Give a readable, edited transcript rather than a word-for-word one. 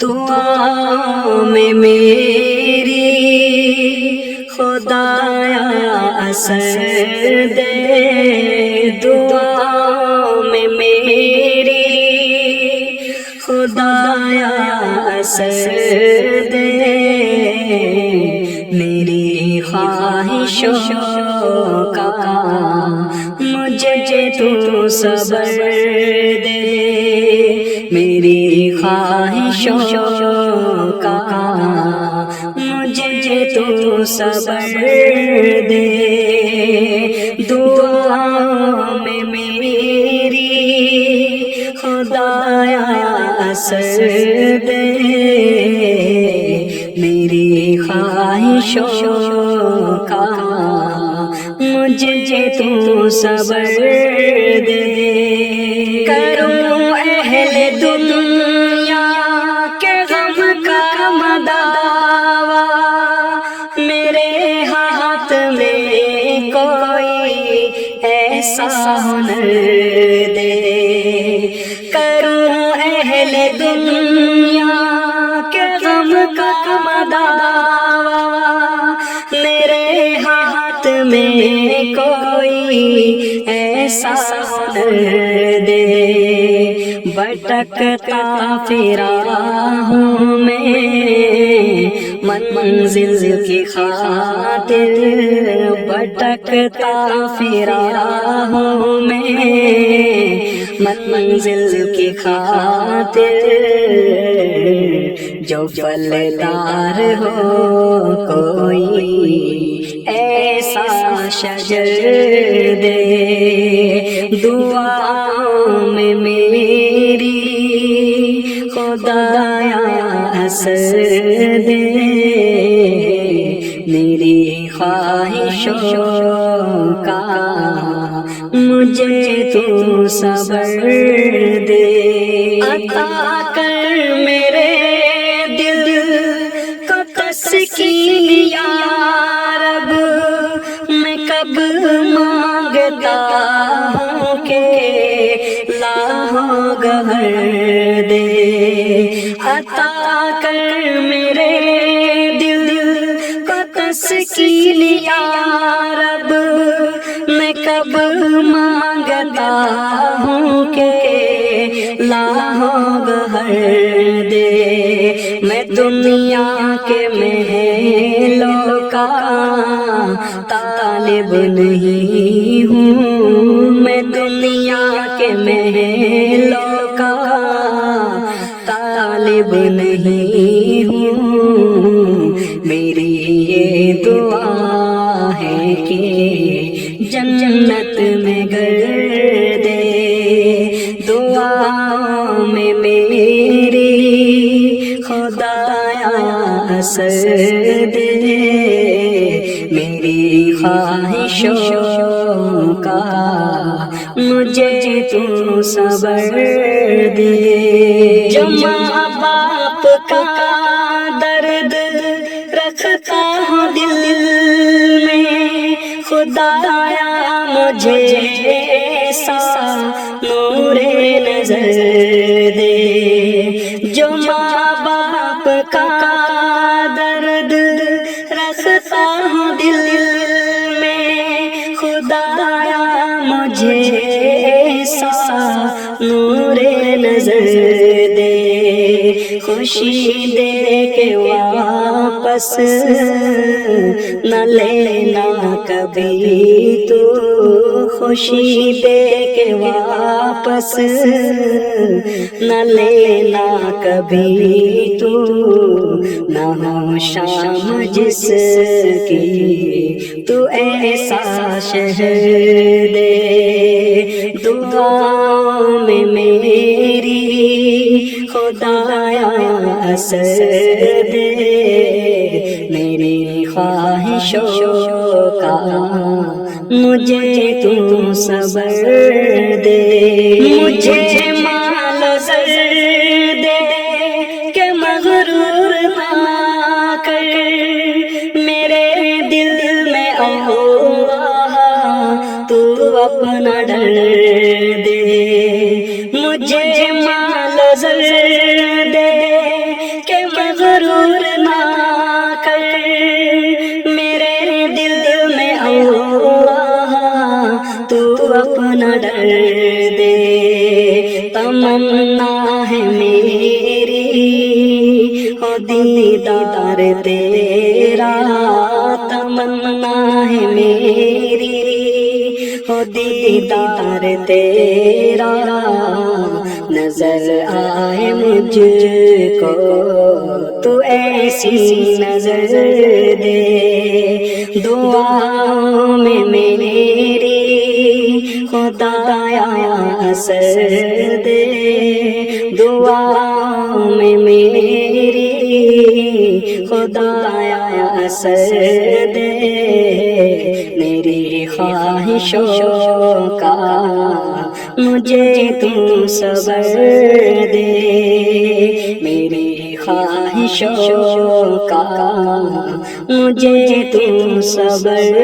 دعا میں میری خدایا اثر دے، دعا میں میری خدایا اثر دے، میری خواہشوں کا مجھے تو صبر دے، میری خواہشوں کا مجھے تو صبر دے، دعا میں میری خدایا اثر دے، میری خواہشوں کا مجھے تو صبر دے، کروں اہل دنیا کے غم کا مداوا، میرے ہاتھ میں کوئی ایسا ہنر دے، کروں اہل دنیا کے غم کا مداوا، میرے ہاتھ میں کوئی ایسا ہنر دے، بھٹکتا پھرا ہوں میں منزل کی خاطر، بھٹکتا پھرا ہوں میں منزل کی خاطر، جو پھلدار ہو کوئی ایسا شجر دے، دعا میں میری خدایا اثر دے، میری خواہشوں کا مجھے تو صبر دے، عطا کر میرے دل کو تسکین یا رب، میں کب مانگتا ہوں کہ لاہو گہر دے، عطا کر میرے دل کو تسکین یا رب، میں کب مانگتا ہوں کہ لاہو گہر دے، میں دنیا کے محلوں کا طالب نہیں ہوں، میں دنیا کے محلوں کا طالب نہیں ہوں، میری یہ دعا ہے کہ جنت میں گھر دے، دعا میں میری خدایا اثر دے، میری خواہشوں کا مجھے تو صبر دے، جو ماں باپ کا درد رکھتا ہوں دل میں، خدایا مجھے ایسا نور نظر دے، جو ماں باپ کا درد رکھتا ہوں دل میں، خدایا مجھے ایسا نور نظر دے، خوشی دے کے واپس نہ لینا کبھی تو، خوشی دے کے واپس نہ لینا کبھی تو، نہ ہو شام جس کی تو ایسا شہر دے، دعا میں میری خدایا اثر دے، میری خواہشوں کا مجھے تو صبر دے، مجھے مال و زر دے کہ مغرور نہ کر، میرے دل میں اللہ تو اپنا ڈر دے، مجھے مال و زر دے تمنا ہے میری ہو دیدار تیرا، تمنا ہے میری ہو دیدار تیرا، نظر آئے مجھ کو تو ایسی نظر دے، دعاؤں میں میری خدایا اثر دے، دعاؤں میں میری خدایا اثر دے، میری خواہشوں کا مجھے تو صبر دے، میری خواہشوں کا مجھے تو صبر